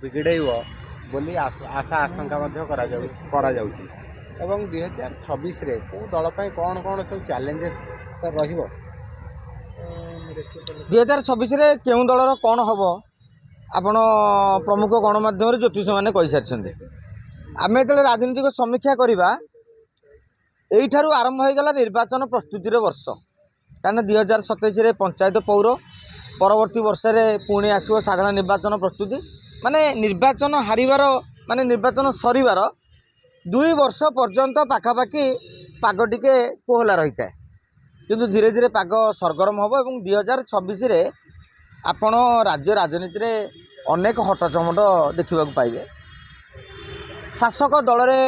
ବିଗିଡ଼େଇବ ବୋଲି ଆଶା ଆଶଙ୍କା ମଧ୍ୟ କରାଯାଉଛି। ଏବଂ 2026ରେ କେଉଁ ଦଳ ପାଇଁ କ'ଣ କ'ଣ ସବୁ ଚ୍ୟାଲେଞ୍ଜେସ୍ ରହିବ? 2026ରେ କେଉଁ ଦଳର କ'ଣ ହେବ ଆପଣ ପ୍ରମୁଖ ଗଣମାଧ୍ୟମରେ ଜ୍ୟୋତିଷମାନେ କହିସାରିଛନ୍ତି। ଆମେ ଯେତେବେଳେ ରାଜନୈତିକ ସମୀକ୍ଷା କରିବା ଏଇଠାରୁ ଆରମ୍ଭ ହୋଇଗଲା ନିର୍ବାଚନ ପ୍ରସ୍ତୁତିର ବର୍ଷ। କାରଣ 2027ରେ ପଞ୍ଚାୟତ ପୌର, ପରବର୍ତ୍ତୀ ବର୍ଷରେ ପୁଣି ଆସିବ ସାଧାରଣ ନିର୍ବାଚନ ପ୍ରସ୍ତୁତି। ମାନେ ନିର୍ବାଚନ ହାରିବାର ମାନେ ନିର୍ବାଚନ ସରିବାର 2 ବର୍ଷ ପର୍ଯ୍ୟନ୍ତ ପାଖାପାଖି ପାଗ ଟିକେ କୋହଲା ରହିଥାଏ। କିନ୍ତୁ ଧୀରେ ଧୀରେ ପାଗ ସରଗରମ ହେବ ଏବଂ 2026ରେ ଆପଣ ରାଜ୍ୟ ରାଜନୀତିରେ ଅନେକ ହଟଚମଟ ଦେଖିବାକୁ ପାଇବେ। ଶାସକ ଦଳରେ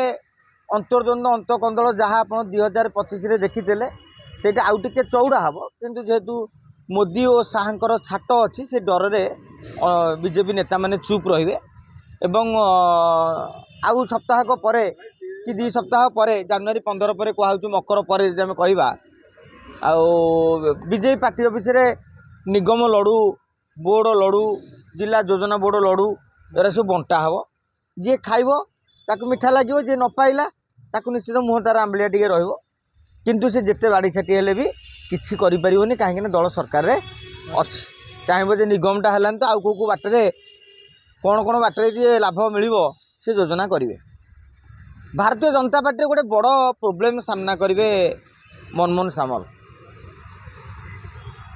ଅନ୍ତର୍ଦ୍ୱନ୍ଦ୍ୱ ଅନ୍ତକନ୍ଦଳ ଯାହା ଆପଣ 2025ରେ ଦେଖିଥିଲେ ସେଇଟା ଆଉ ଟିକେ ଚଉଡ଼ା ହେବ। କିନ୍ତୁ ଯେହେତୁ ମୋଦି ଓ ଶାହାଙ୍କର ଛାଟ ଅଛି ସେ ଡରରେ ବିଜେପି ନେତାମାନେ ଚୁପ୍ ରହିବେ ଏବଂ ଆଉ ସପ୍ତାହକ ପରେ କି 2 ସପ୍ତାହ ପରେ ଜାନୁଆରୀ 15 ପରେ କୁହାହେଉଛି ମକର ପରେ ଯଦି ଆମେ କହିବା ଆଉ ବିଜେପି ପାର୍ଟି ଅଫିସରେ ନିଗମ ଲଡ଼ୁ, ବୋର୍ଡ଼ ଲଡ଼ୁ, ଜିଲ୍ଲା ଯୋଜନା ବୋର୍ଡ଼ ଲଡ଼ୁ ଏରା ସବୁ ବଣ୍ଟା ହେବ। ଯିଏ ଖାଇବ ତାକୁ ମିଠା ଲାଗିବ, ଯିଏ ନ ପାଇଲା ତାକୁ ନିଶ୍ଚିତ ମୁହଁ ତାର ଆମ୍ବଳିଆ ଟିକେ ରହିବ। କିନ୍ତୁ ସେ ଯେତେ ବାଡ଼ି ଛାଟି ହେଲେ ବି କିଛି କରିପାରିବନି, କାହିଁକିନା ଦଳ ସରକାରରେ ଅଛି। ଚାହିଁବ ଯେ ନିଗମଟା ହେଲାନି ତ ଆଉ କେଉଁ ବାଟରେ କ'ଣ ବାଟରେ ଟିକେ ଲାଭ ମିଳିବ ସେ ଯୋଜନା କରିବେ। ଭାରତୀୟ ଜନତା ପାର୍ଟିରେ ଗୋଟେ ବଡ଼ ପ୍ରୋବ୍ଲେମ୍ ସାମ୍ନା କରିବେ ମନମୋହନ ସାମଲ।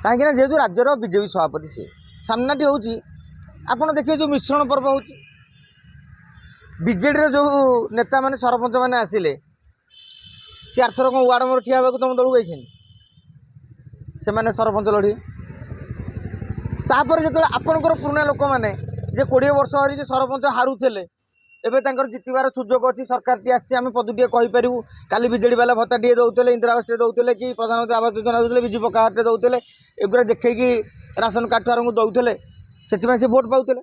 କାହିଁକିନା ଯେହେତୁ ରାଜ୍ୟର ବିଜେପି ସଭାପତି ସେ ସାମ୍ନାଟି ହେଉଛି ଆପଣ ଦେଖିବେ ଯେଉଁ ମିଶ୍ରଣ ପର୍ବ ହେଉଛି ବିଜେଡ଼ିର ଯେଉଁ ନେତାମାନେ ସରପଞ୍ଚମାନେ ଆସିଲେ ସେ ଆରଥର କ'ଣ ୱାର୍ଡ଼ ମେମ୍ବର ଠିଆ ହେବାକୁ ତୁମ ଦଳକୁ ଯାଇଛନ୍ତି? ସେମାନେ ସରପଞ୍ଚ ଲଢ଼ିବେ। ତାପରେ ଯେତେବେଳେ ଆପଣଙ୍କର ପୁରୁଣା ଲୋକମାନେ ଯେ 20 ବର୍ଷ ଧରିକି ସରପଞ୍ଚ ହାରୁଥିଲେ ଏବେ ତାଙ୍କର ଜିତିବାର ସୁଯୋଗ ଅଛି, ସରକାରଟି ଆସିଛି, ଆମେ ପଦଟିଏ କହିପାରିବୁ। କାଲି ବିଜେଡ଼ି ବାଲା ଭତ୍ତାଟିଏ ଦେଉଥିଲେ, ଇନ୍ଦିରା ଆବାସଟିଏ ଦେଉଥିଲେ, କି ପ୍ରଧାନମନ୍ତ୍ରୀ ଆବାସ ଯୋଜନା ଦେଉଥିଲେ, ବିଜୁ ପକ୍କା ଘରଟେ ଦେଉଥିଲେ, ଏଗୁଡ଼ା ଦେଖେଇକି ରାସନ କାର୍ଡ଼ଠୁ ଆରମ୍ଭ ଦେଉଥିଲେ, ସେଥିପାଇଁ ସେ ଭୋଟ୍ ପାଉଥିଲେ।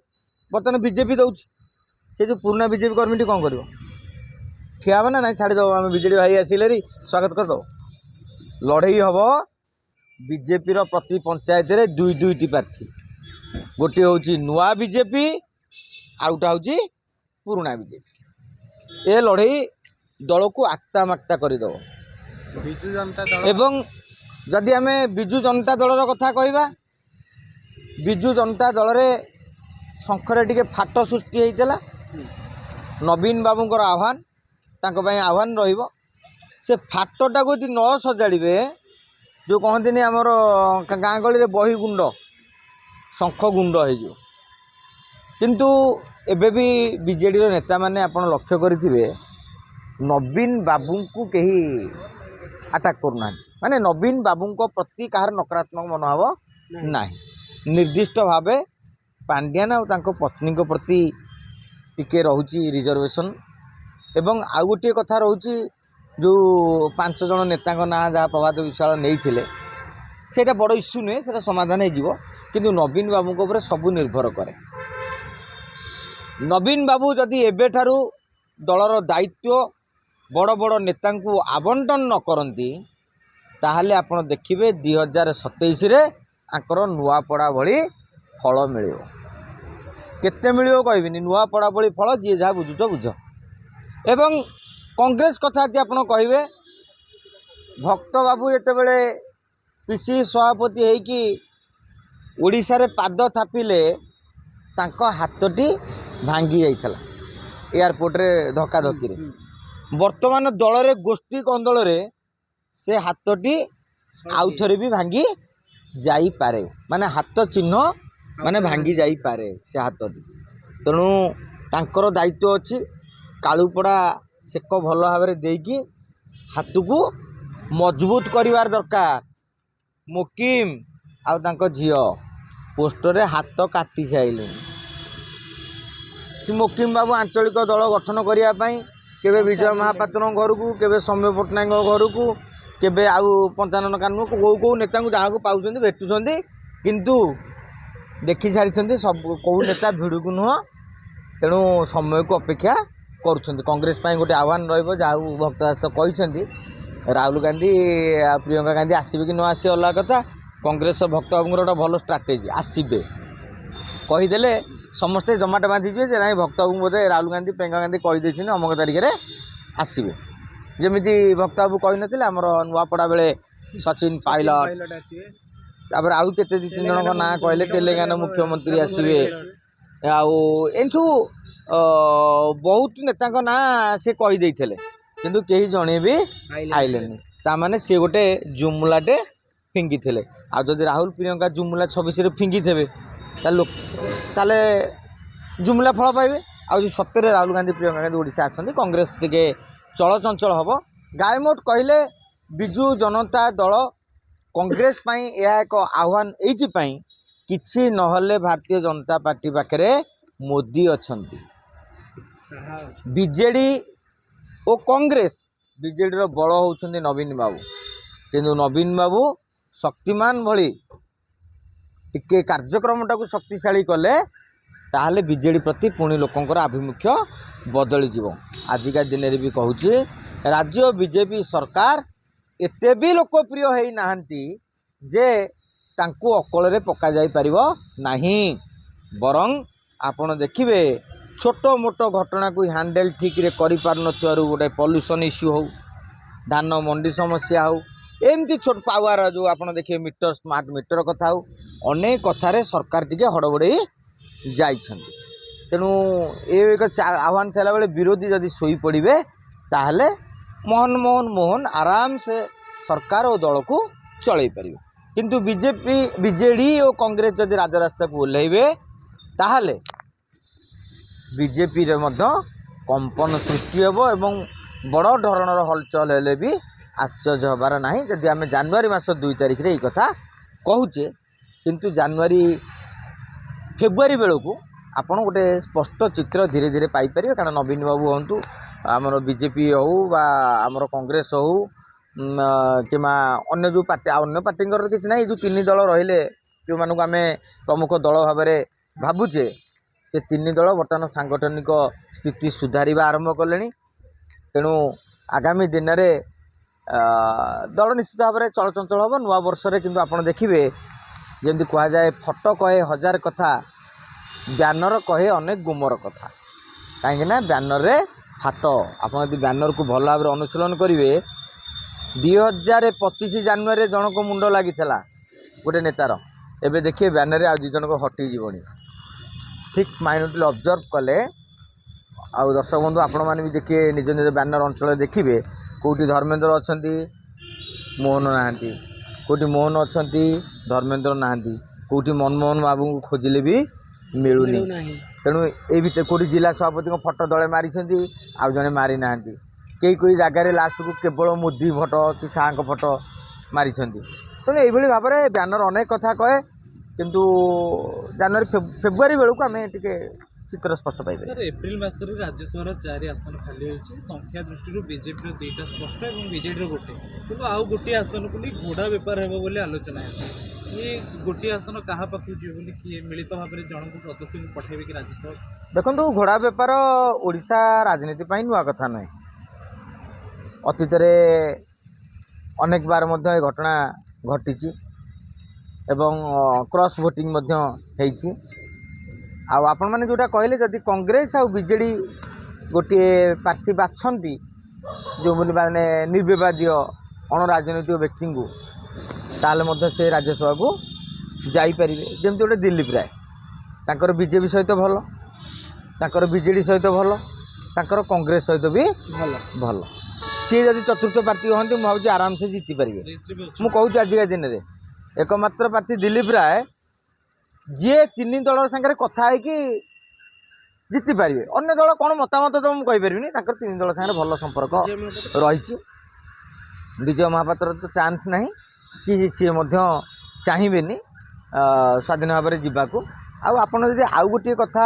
ବର୍ତ୍ତମାନ ବିଜେପି ଦେଉଛି, ସେ ଯେଉଁ ପୁରୁଣା ବିଜେପି କର୍ମୀଟି କ'ଣ କରିବ? ଠିଆ ହେବ ନା ନାଇଁ ଛାଡ଼ିଦେବ, ଆମେ ବିଜେଡ଼ି ଭାଇ ଆସିଲେରି ସ୍ୱାଗତ କରିଦେବ? ଲଢ଼େଇ ହେବ ବିଜେପିର ପ୍ରତି ପଞ୍ଚାୟତରେ 2ଟି ପ୍ରାର୍ଥୀ। ଗୋଟିଏ ହେଉଛି ନୂଆ ବିଜେପି, ଆଉଟା ହେଉଛି ପୁରୁଣା ବିଜେପି। ଏ ଲଢ଼େଇ ଦଳକୁ ଆକ୍ତାମାକ୍ତା କରିଦେବ। ବିଜୁ ଜନତା ଦଳ ଏବଂ ଯଦି ଆମେ ବିଜୁ ଜନତା ଦଳର କଥା କହିବା, ବିଜୁ ଜନତା ଦଳରେ ଶଙ୍ଖରେ ଟିକେ ଫାଟ ସୃଷ୍ଟି ହୋଇଥିଲା। ନବୀନ ବାବୁଙ୍କର ଆହ୍ୱାନ, ତାଙ୍କ ପାଇଁ ଆହ୍ୱାନ ରହିବ। ସେ ଫାଟଟାକୁ ଯଦି ନ ସଜାଡ଼ିବେ, ଯେଉଁ କହନ୍ତିନି ଆମର ଗାଁ ଗହଳିରେ ବହି ଗୁଣ୍ଡ, ଶଙ୍ଖ ଗୁଣ୍ଡ ହେଇଯିବ। କିନ୍ତୁ ଏବେ ବି ବିଜେଡ଼ିର ନେତାମାନେ ଆପଣ ଲକ୍ଷ୍ୟ କରିଥିବେ ନବୀନ ବାବୁଙ୍କୁ କେହି ଆଟାକ୍ କରୁନାହାନ୍ତି। ମାନେ ନବୀନ ବାବୁଙ୍କ ପ୍ରତି କାହାର ନକାରାତ୍ମକ ମନୋଭାବ ନାହିଁ। ନିର୍ଦ୍ଦିଷ୍ଟ ଭାବେ ପାଣ୍ଡିଆନ ଆଉ ତାଙ୍କ ପତ୍ନୀଙ୍କ ପ୍ରତି ଟିକେ ରହୁଛି ରିଜର୍ଭେସନ୍। ଏବଂ ଆଉ ଗୋଟିଏ କଥା ରହୁଛି, ଯେଉଁ 5 ଜଣ ନେତାଙ୍କ ନାଁ ଯାହା ପ୍ରଭାତ ବିଶ୍ୱାଳ ନେଇଥିଲେ ସେଇଟା ବଡ଼ ଇସ୍ୟୁ ନୁହେଁ, ସେଇଟା ସମାଧାନ ହେଇଯିବ। କିନ୍ତୁ ନବୀନ ବାବୁଙ୍କ ଉପରେ ସବୁ ନିର୍ଭର କରେ। ନବୀନ ବାବୁ ଯଦି ଏବେଠାରୁ ଦଳର ଦାୟିତ୍ୱ ବଡ଼ ବଡ଼ ନେତାଙ୍କୁ ଆବଣ୍ଟନ ନ କରନ୍ତି ତାହେଲେ ଆପଣ ଦେଖିବେ 2027ରେ ଆଙ୍କର ନୂଆପଡ଼ା ଭଳି ଫଳ ମିଳିବ। କେତେ ମିଳିବ କହିବିନି, ନୂଆପଡ଼ା ଭଳି ଫଳ, ଯିଏ ଯାହା ବୁଝୁଛ ବୁଝ। ଏବଂ କଂଗ୍ରେସ କଥା ଯଦି ଆପଣ କହିବେ, ଭକ୍ତ ବାବୁ ଯେତେବେଳେ ପିସିସି ସଭାପତି ହେଇକି ଓଡ଼ିଶାରେ ପାଦ ଥାପିଲେ ତାଙ୍କ ହାତଟି ଭାଙ୍ଗି ଯାଇଥିଲା ଏୟାରପୋର୍ଟରେ ଧକ୍କାଧକ୍କିରେ। ବର୍ତ୍ତମାନ ଦଳରେ ଗୋଷ୍ଠୀ କନ୍ଦଳରେ ସେ ହାତଟି ଆଉଥରେ ବି ଭାଙ୍ଗି ଯାଇପାରେ, ମାନେ ହାତ ଚିହ୍ନ ମାନେ ଭାଙ୍ଗି ଯାଇପାରେ ସେ ହାତଟି। ତେଣୁ ତାଙ୍କର ଦାୟିତ୍ୱ ଅଛି କାଳୁପଡ଼ା ସେକ ଭଲ ଭାବରେ ଦେଇକି ହାତକୁ ମଜବୁତ କରିବାର ଦରକାର। ମୋକିମ ଆଉ ତାଙ୍କ ଝିଅ ପୋଷ୍ଟରରେ ହାତ କାଟି ସାରିଲେଣି। ସେ ମୋକିମ ବାବୁ ଆଞ୍ଚଳିକ ଦଳ ଗଠନ କରିବା ପାଇଁ କେବେ ବିଜୟ ମହାପାତ୍ରଙ୍କ ଘରକୁ, କେବେ ସୌମ୍ୟ ପଟ୍ଟନାୟକଙ୍କ ଘରକୁ, କେବେ ଆଉ ପଞ୍ଚାନନ କାନୁନ କେଉଁ ନେତାଙ୍କୁ ଯାହାକୁ ପାଉଛନ୍ତି ଭେଟୁଛନ୍ତି, କିନ୍ତୁ ଦେଖି ସାରିଛନ୍ତି ସବୁ କେଉଁ ନେତା ଭିଡ଼କୁ ନୁହଁ। ତେଣୁ ସମୟକୁ ଅପେକ୍ଷା କରୁଛନ୍ତି। କଂଗ୍ରେସ ପାଇଁ ଗୋଟେ ଆହ୍ୱାନ ରହିବ, ଯାହାକୁ ଭକ୍ତଦାସ କହିଛନ୍ତି ରାହୁଲ ଗାନ୍ଧୀ ଆଉ ପ୍ରିୟଙ୍କା ଗାନ୍ଧୀ ଆସିବେ କି ନ ଆସିବେ ଅଲଗା କଥା। କଂଗ୍ରେସ ଭକ୍ତ ବାବୁଙ୍କର ଗୋଟେ ଭଲ ଷ୍ଟ୍ରାଟେଜି, ଆସିବେ କହିଦେଲେ ସମସ୍ତେ ଜମାଟ ବାନ୍ଧିଯିବେ ଯେ ନାହିଁ ଭକ୍ତବାବୁ ବୋଧେ ରାହୁଲ ଗାନ୍ଧୀ ପ୍ରିୟଙ୍କା ଗାନ୍ଧୀ କହିଦେଇଛନ୍ତି ଅମକ ତାରିଖରେ ଆସିବେ। ଯେମିତି ଭକ୍ତବାବୁ କହିନଥିଲେ ଆମର ନୂଆପଡ଼ା ବେଳେ ସଚିନ ପାଇଲଟ, ତାପରେ ଆଉ କେତେ ଦୁଇ ତିନି ଜଣଙ୍କ ନାଁ କହିଲେ, ତେଲେଙ୍ଗାନା ମୁଖ୍ୟମନ୍ତ୍ରୀ ଆସିବେ, ଆଉ ଏମିତି ସବୁ ବହୁତ ନେତାଙ୍କ ନାଁ ସେ କହିଦେଇଥିଲେ କିନ୍ତୁ କେହି ଜଣେ ବି ଆଇଲେନି। ତାମାନେ ସିଏ ଗୋଟେ ଜୁମୁଲାଟେ ଫିଙ୍ଗିଥିଲେ। ଆଉ ଯଦି ରାହୁଲ ପ୍ରିୟଙ୍କା ଜୁମୁଲା 26ରେ ଫିଙ୍ଗିଥିବେ ତାହେଲେ ଜୁମୁଲା ଫଳ ପାଇବେ। ଆଉ ଯଦି ସତରେ ରାହୁଲ ଗାନ୍ଧୀ ପ୍ରିୟଙ୍କା ଗାନ୍ଧୀ ଓଡ଼ିଶା ଆସନ୍ତି କଂଗ୍ରେସ ଟିକେ ଚଳଚଞ୍ଚଳ ହେବ। ଗାୟମୋଟ କହିଲେ ବିଜୁ ଜନତା ଦଳ କଂଗ୍ରେସ ପାଇଁ ଏହା ଏକ ଆହ୍ୱାନ ଏଇଥିପାଇଁ କିଛି ନହେଲେ ଭାରତୀୟ ଜନତା ପାର୍ଟି ପାଖରେ ମୋଦି ଅଛନ୍ତି। ବିଜେଡ଼ି ଓ କଂଗ୍ରେସ, ବିଜେଡ଼ିର ବଳ ହେଉଛନ୍ତି ନବୀନ ବାବୁ, କିନ୍ତୁ ନବୀନ ବାବୁ ଶକ୍ତିମାନ ଭଳି ଟିକେ କାର୍ଯ୍ୟକ୍ରମଟାକୁ ଶକ୍ତିଶାଳୀ କଲେ ତାହେଲେ ବିଜେଡ଼ି ପ୍ରତି ପୁଣି ଲୋକଙ୍କର ଆଭିମୁଖ୍ୟ ବଦଳିଯିବ। ଆଜିକା ଦିନରେ ବି କହୁଛି ରାଜ୍ୟ ବିଜେପି ସରକାର ଏତେ ବି ଲୋକପ୍ରିୟ ହେଇନାହାନ୍ତି ଯେ ତାଙ୍କୁ ଅକଳରେ ପକାଯାଇପାରିବ ନାହିଁ। ବରଂ ଆପଣ ଦେଖିବେ ଛୋଟ ମୋଟ ଘଟଣାକୁ ହ୍ୟାଣ୍ଡେଲ୍ ଠିକ୍ରେ କରିପାରୁନଥିବାରୁ ଗୋଟେ ପଲ୍ୟୁସନ୍ ଇସ୍ୟୁ ହେଉ, ଧାନ ମଣ୍ଡି ସମସ୍ୟା ହେଉ, ଏମିତି ଛୋଟ ପାୱାର ଯେଉଁ ଆପଣ ଦେଖିବେ ମିଟର, ସ୍ମାର୍ଟ ମିଟର କଥା ହେଉ, ଅନେକ କଥାରେ ସରକାର ଟିକେ ହଡ଼ବଡ଼େଇ ଯାଇଛନ୍ତି। ତେଣୁ ଏ ଏକ ଆହ୍ୱାନ ଥିଲାବେଳେ ବିରୋଧୀ ଯଦି ଶୋଇପଡ଼ିବେ ତାହେଲେ ମୋହନ ଆରାମସେ ସରକାର ଓ ଦଳକୁ ଚଳେଇ ପାରିବେ। କିନ୍ତୁ ବିଜେଡ଼ି ଓ କଂଗ୍ରେସ ଯଦି ରାଜରାସ୍ତାକୁ ଓହ୍ଲାଇବେ ତାହେଲେ ବିଜେପିରେ ମଧ୍ୟ କମ୍ପନ ସୃଷ୍ଟି ହେବ ଏବଂ ବଡ଼ ଧରଣର ହଲଚଲ ହେଲେ ବି ଆଶ୍ଚର୍ଯ୍ୟ ହେବାର ନାହିଁ। ଯଦି ଆମେ ଜାନୁଆରୀ ମାସ 2 ତାରିଖରେ ଏଇ କଥା କହୁଛେ, କିନ୍ତୁ ଜାନୁଆରୀ ଫେବୃଆରୀ ବେଳକୁ ଆପଣ ଗୋଟେ ସ୍ପଷ୍ଟ ଚିତ୍ର ଧୀରେ ଧୀରେ ପାଇପାରିବେ। କାରଣ ନବୀନ ବାବୁ ହୁଅନ୍ତୁ, ଆମର ବିଜେପି ହେଉ ବା ଆମର କଂଗ୍ରେସ ହେଉ କିମ୍ବା ଅନ୍ୟ ଯେଉଁ ପାର୍ଟି, ଅନ୍ୟ ପାର୍ଟିଙ୍କର କିଛି ନାହିଁ, ଯେଉଁ 3 ଦଳ ରହିଲେ ଯେଉଁମାନଙ୍କୁ ଆମେ ପ୍ରମୁଖ ଦଳ ଭାବରେ ଭାବୁଛେ, ସେ 3 ଦଳ ବର୍ତ୍ତମାନ ସାଂଗଠନିକ ସ୍ଥିତି ସୁଧାରିବା ଆରମ୍ଭ କଲେଣି। ତେଣୁ ଆଗାମୀ ଦିନରେ ଦଳ ନିଶ୍ଚିତ ଭାବରେ ଚଳଚଞ୍ଚଳ ହେବ। ନୂଆ ବର୍ଷରେ କିନ୍ତୁ ଆପଣ ଦେଖିବେ ଯେମିତି କୁହାଯାଏ ଫଟୋ କହେ ହଜାର କଥା, ବ୍ୟାନର କହେ ଅନେକ ଗୁମର କଥା। କାହିଁକିନା ବ୍ୟାନରରେ ଫାଟ, ଆପଣ ଯଦି ବ୍ୟାନରକୁ ଭଲ ଭାବରେ ଅନୁଶୀଳନ କରିବେ, 2025 ଜାନୁଆରୀରେ ଜଣଙ୍କ ମୁଣ୍ଡ ଲାଗିଥିଲା ଗୋଟେ ନେତାର, ଏବେ ଦେଖିବେ ବ୍ୟାନରରେ ଆଉ 2 ଜଣଙ୍କ ହଟିଯିବଣି। ଠିକ୍ ମାଇନୁଟଲି ଅବଜର୍ଭ କଲେ, ଆଉ ଦର୍ଶକ ବନ୍ଧୁ ଆପଣମାନେ ବି ଦେଖିବେ ନିଜ ନିଜ ବ୍ୟାନର ଅଞ୍ଚଳରେ ଦେଖିବେ କେଉଁଠି ଧର୍ମେନ୍ଦ୍ର ଅଛନ୍ତି, ମୋହନ ନାହାନ୍ତି, କେଉଁଠି ମୋହନ ଅଛନ୍ତି, ଧର୍ମେନ୍ଦ୍ର ନାହାନ୍ତି, କେଉଁଠି ମନମୋହନ ବାବୁଙ୍କୁ ଖୋଜିଲେ ବି ମିଳୁନି। ତେଣୁ ଏଇ ଭିତରେ କେଉଁଠି ଜିଲ୍ଲା ସଭାପତିଙ୍କ ଫଟୋ ଦଳେ ମାରିଛନ୍ତି, ଆଉ ଜଣେ ମାରିନାହାନ୍ତି। କେହି ଜାଗାରେ ଲାଷ୍ଟକୁ କେବଳ ମୋଦି ଫଟୋ କି ଶାହାଙ୍କ ଫଟୋ ମାରିଛନ୍ତି। ତେଣୁ ଏଇଭଳି ଭାବରେ ବ୍ୟାନର ଅନେକ କଥା କହେ, କିନ୍ତୁ ଜାନୁଆରୀ ଫେବୃଆରୀ ବେଳକୁ ଆମେ ଟିକେ ଚିତ୍ର ସ୍ପଷ୍ଟ ପାଇବେ। ସାର୍, ଏପ୍ରିଲ ମାସରେ ରାଜ୍ୟସଭାର 4 ଆସନ ଖାଲି ହୋଇଛି। ସଂଖ୍ୟା ଦୃଷ୍ଟିରୁ ବିଜେପିର 2ଟା ସ୍ପଷ୍ଟ ଏବଂ ବିଜେଡ଼ିର 1, କିନ୍ତୁ ଆଉ ଗୋଟିଏ ଆସନକୁ ନେଇ ଘୋଡ଼ା ବେପାର ହେବ ବୋଲି ଆଲୋଚନା ହେଉଛି। ଇଏ ଗୋଟିଏ ଆସନ କାହା ପାଖକୁ ଯିବ ବୋଲି କିଏ ମିଳିତ ଭାବରେ ଜଣଙ୍କୁ ସଦସ୍ୟଙ୍କୁ ପଠାଇବେ କି ରାଜ୍ୟସଭା? ଦେଖନ୍ତୁ, ଘୋଡ଼ା ବେପାର ଓଡ଼ିଶା ରାଜନୀତି ପାଇଁ ନୂଆ କଥା ନୁହେଁ। ଅତୀତରେ ଅନେକ ବାର ମଧ୍ୟ ଏ ଘଟଣା ଘଟିଛି ଏବଂ କ୍ରସ୍ ଭୋଟିଂ ମଧ୍ୟ ହେଇଛି। ଆଉ ଆପଣମାନେ ଯେଉଁଟା କହିଲେ, ଯଦି କଂଗ୍ରେସ ଆଉ ବିଜେଡ଼ି ଗୋଟିଏ ପ୍ରାର୍ଥୀ ବାଛନ୍ତି ଯେଉଁମାନେ ମାନେ ନିର୍ବିବାଦୀୟ ଅଣରାଜନୈତିକ ବ୍ୟକ୍ତିଙ୍କୁ, ତାହେଲେ ମଧ୍ୟ ସେ ରାଜ୍ୟସଭାକୁ ଯାଇପାରିବେ। ଯେମିତି ଗୋଟେ ଦିଲ୍ଲୀପ ରାୟ, ତାଙ୍କର ବିଜେପି ସହିତ ଭଲ, ତାଙ୍କର ବିଜେଡ଼ି ସହିତ ଭଲ, ତାଙ୍କର କଂଗ୍ରେସ ସହିତ ବି ଭଲ। ସିଏ ଯଦି ଚତୁର୍ଥ ପ୍ରାର୍ଥୀ ହୁଅନ୍ତି, ମୁଁ ଭାବୁଛି ଆରାମସେ ଜିତିପାରିବେ। ମୁଁ କହୁଛି ଆଜିକା ଦିନରେ ଏକମାତ୍ର ପ୍ରାର୍ଥୀ ଦିଲ୍ଲୀପ ରାୟ, ଯିଏ 3 ଦଳ ସାଙ୍ଗରେ କଥା ହେଇକି ଜିତିପାରିବେ। ଅନ୍ୟ ଦଳ କ'ଣ ମତାମତ ତ ମୁଁ କହିପାରିବିନି, ତାଙ୍କର 3 ଦଳ ସାଙ୍ଗରେ ଭଲ ସମ୍ପର୍କ ରହିଛି। ବିଜୟ ମହାପାତ୍ର ତ ଚାନ୍ସ ନାହିଁ, କି ସିଏ ମଧ୍ୟ ଚାହିଁବେନି ସ୍ୱାଧୀନ ଭାବରେ ଯିବାକୁ। ଆଉ ଆପଣ ଯଦି ଆଉ ଗୋଟିଏ କଥା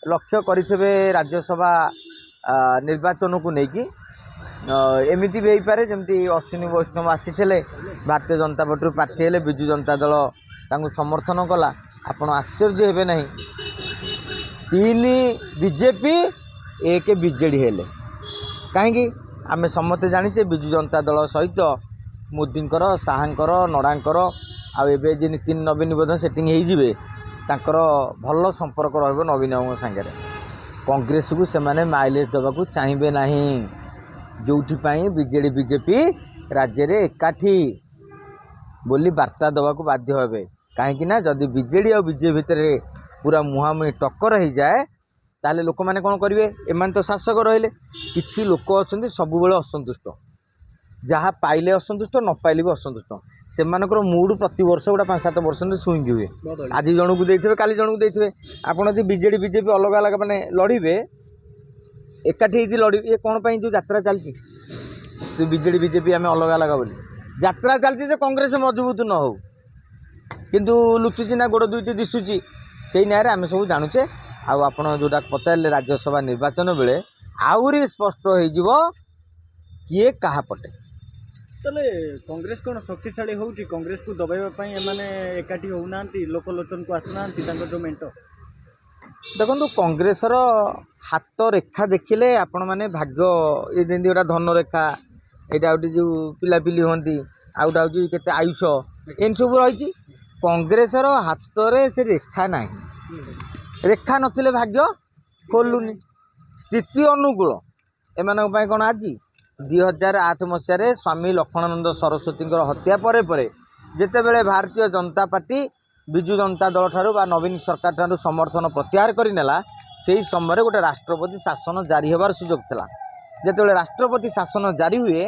ଲକ୍ଷ୍ୟ କରିଥିବେ ରାଜ୍ୟସଭା ନିର୍ବାଚନକୁ ନେଇକି, ଏମିତି ବି ହେଇପାରେ ଯେମିତି ଅଶ୍ୱିନୀ ବୈଷ୍ଣବ ଆସିଥିଲେ, ଭାରତୀୟ ଜନତା ପାର୍ଟିରୁ ପ୍ରାର୍ଥୀ ହେଲେ, ବିଜୁ ଜନତା ଦଳ ତାଙ୍କୁ ସମର୍ଥନ କଲା। ଆପଣ ଆଶ୍ଚର୍ଯ୍ୟ ହେବେ ନାହିଁ, 3 ବିଜେପି 1 ବିଜେଡ଼ି ହେଲେ। କାହିଁକି? ଆମେ ସମସ୍ତେ ଜାଣିଛେ ବିଜୁ ଜନତା ଦଳ ସହିତ ମୋଦିଙ୍କର, ଶାହାଙ୍କର, ନଡ଼ାଙ୍କର, ଆଉ ଏବେ ଯେ ନୀତିନ ନବୀନ ମଧ୍ୟ ସେଟିଂ ହେଇଯିବେ, ତାଙ୍କର ଭଲ ସମ୍ପର୍କ ରହିବ ନବୀନ ବାବୁଙ୍କ ସାଙ୍ଗରେ। କଂଗ୍ରେସକୁ ସେମାନେ ମାଇଲେଜ ଦେବାକୁ ଚାହିଁବେ ନାହିଁ, ଯେଉଁଥିପାଇଁ ବିଜେଡ଼ି ବିଜେପି ରାଜ୍ୟରେ ଏକାଠି ବୋଲି ବାର୍ତ୍ତା ଦେବାକୁ ବାଧ୍ୟ ହେବେ। କାହିଁକିନା ଯଦି ବିଜେଡ଼ି ଆଉ ବିଜେପି ଭିତରେ ପୁରା ମୁହାଁମୁହିଁ ଟକ୍କର ହେଇଯାଏ ତାହେଲେ ଲୋକମାନେ କ'ଣ କରିବେ? ଏମାନେ ତ ଶାସକ ରହିଲେ, କିଛି ଲୋକ ଅଛନ୍ତି ସବୁବେଳେ ଅସନ୍ତୁଷ୍ଟ, ଯାହା ପାଇଲେ ଅସନ୍ତୁଷ୍ଟ, ନ ପାଇଲେ ବି ଅସନ୍ତୁଷ୍ଟ। ସେମାନଙ୍କର ମୁଡ଼ ପ୍ରତିବର୍ଷ ଗୋଟେ 5-7% ସୁଇଙ୍ଗ ହୁଏ। ଆଜି ଜଣକୁ ଦେଇଥିବେ, କାଲି ଜଣକୁ ଦେଇଥିବେ। ଆପଣ ଯଦି ବିଜେଡ଼ି ବିଜେପି ଅଲଗା ଅଲଗା ମାନେ ଲଢ଼ିବେ, ଏକାଠି ହେଇକି ଲଢ଼ିବେ, ଏ କ'ଣ ପାଇଁ ଯେଉଁ ଯାତ୍ରା ଚାଲିଛି ବିଜେଡ଼ି ବିଜେପି ଆମେ ଅଲଗା ଅଲଗା ବୋଲି ଯାତ୍ରା ଚାଲିଛି ଯେ କଂଗ୍ରେସ ମଜବୁତ ନ ହେଉ, କିନ୍ତୁ ଲୁଚୁଛି ନା ଗୋଡ଼ ଦୁଇଟି ଦିଶୁଛି, ସେଇ ନ୍ୟାୟରେ ଆମେ ସବୁ ଜାଣୁଛେ। ଆଉ ଆପଣ ଯେଉଁଟା ପଚାରିଲେ ରାଜ୍ୟସଭା ନିର୍ବାଚନ ବେଳେ ଆହୁରି ସ୍ପଷ୍ଟ ହେଇଯିବ କିଏ କାହା ପଟେ। ତାହେଲେ କଂଗ୍ରେସ କ'ଣ ଶକ୍ତିଶାଳୀ ହେଉଛି? କଂଗ୍ରେସକୁ ଦବାଇବା ପାଇଁ ଏମାନେ ଏକାଠି ହେଉନାହାନ୍ତି, ଲୋକଲୋଚନକୁ ଆସୁନାହାନ୍ତି ତାଙ୍କର ଯେଉଁ ମେଣ୍ଟ। ଦେଖନ୍ତୁ, କଂଗ୍ରେସର ହାତ ରେଖା ଦେଖିଲେ ଆପଣମାନେ ଭାଗ୍ୟ, ଏ ଯେମିତି ଗୋଟେ ଧନରେଖା, ଏଇଟା ଗୋଟେ ଯେଉଁ ପିଲାପିଲି ହୁଅନ୍ତି, ଆଉ ଗୋଟେ ହେଉଛି କେତେ ଆୟୁଷ, ଏମିତି ସବୁ ରହିଛି। କଂଗ୍ରେସର ହାତରେ ସେ ରେଖା ନାହିଁ। ରେଖା ନଥିଲେ ଭାଗ୍ୟ ଖୋଲୁନି। ସ୍ଥିତି ଅନୁକୂଳ ଏମାନଙ୍କ ପାଇଁ କ'ଣ ଆଜି 2008 ମସିହାରେ ସ୍ୱାମୀ ଲକ୍ଷ୍ମଣାନନ୍ଦ ସରସ୍ୱତୀଙ୍କର ହତ୍ୟା ପରେ ପରେ ଯେତେବେଳେ ଭାରତୀୟ ଜନତା ପାର୍ଟି ବିଜୁ ଜନତା ଦଳ ଠାରୁ ବା ନବୀନ ସରକାର ଠାରୁ ସମର୍ଥନ ପ୍ରତ୍ୟାହାର କରିନେଲା, ସେହି ସମୟରେ ଗୋଟେ ରାଷ୍ଟ୍ରପତି ଶାସନ ଜାରି ହେବାର ସୁଯୋଗ ଥିଲା। ଯେତେବେଳେ ରାଷ୍ଟ୍ରପତି ଶାସନ ଜାରି ହୁଏ,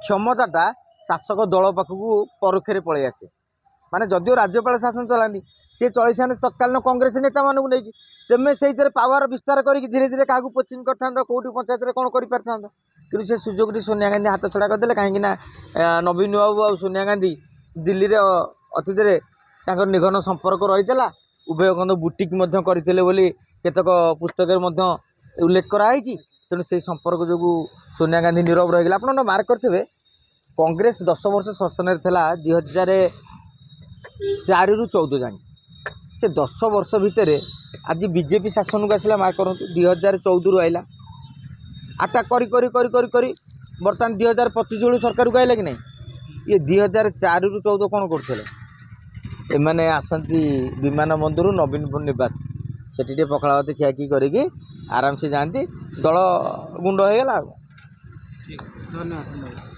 କ୍ଷମତାଟା ଶାସକ ଦଳ ପାଖକୁ ପରୋକ୍ଷରେ ପଳେଇ ଆସେ। ମାନେ ଯଦିଓ ରାଜ୍ୟପାଳ ଶାସନ ଚଳାନ୍ତି, ସେ ଚଳିଥାନ୍ତେ ତତ୍କାଳୀନ କଂଗ୍ରେସ ନେତାମାନଙ୍କୁ ନେଇକି। ତେମେ ସେଇଥିରେ ପାୱାର ବିସ୍ତାର କରିକି ଧୀରେ ଧୀରେ କାହାକୁ କୋଚିଂ କରିଥାନ୍ତ, କେଉଁଠି ପଞ୍ଚାୟତରେ କ'ଣ କରିପାରିଥାନ୍ତ। କିନ୍ତୁ ସେ ସୁଯୋଗଟି ସୋନିଆ ଗାନ୍ଧୀ ହାତଛଡ଼ା କରିଦେଲେ। କାହିଁକିନା ନବୀନ ବାବୁ ଆଉ ସୋନିଆ ଗାନ୍ଧୀ ଦିଲ୍ଲୀରେ ଅତୀତରେ ତାଙ୍କର ନିଘନ ସମ୍ପର୍କ ରହିଥିଲା। ଉଭୟ ଖଣ୍ଡ ବୁଟିକ୍ ମଧ୍ୟ କରିଥିଲେ ବୋଲି କେତେକ ପୁସ୍ତକରେ ମଧ୍ୟ ଉଲ୍ଲେଖ କରାଯାଇଛି। ତେଣୁ ସେହି ସମ୍ପର୍କ ଯୋଗୁଁ ସୋନିଆ ଗାନ୍ଧୀ ନୀରବ ରହିଗଲେ। ଆପଣ ମାର୍କ କରିଥିବେ, କଂଗ୍ରେସ 10 ବର୍ଷ ଶାସନରେ ଥିଲା 2004ରୁ 14 ଯାଏଁ। ସେ 10 ବର୍ଷ ଭିତରେ ଆଜି ବିଜେପି ଶାସନକୁ ଆସିଲା, ମାର୍କ କରନ୍ତୁ, 2014ରୁ ଆଇଲା। ଆଟାକ୍ କରି କରି କରି କରି କରି ବର୍ତ୍ତମାନ 2025 ବେଳୁ ସରକାରକୁ ଆଇଲା କି ନାହିଁ। ଇଏ 2004ରୁ 14 କ'ଣ କରୁଥିଲେ? ଏମାନେ ଆସନ୍ତି ବିମାନ ବନ୍ଦରରୁ ନବୀନପୁର ନିବାସ, ସେଠି ଟିକେ ପଖାଳ ଭାତ ଖିଆଖି କରିକି ଆରାମସେ ଯାଆନ୍ତି। ଦଳ ଗୁଣ୍ଡ ହେଇଗଲା ଆଉ। ଧନ୍ୟବାଦ।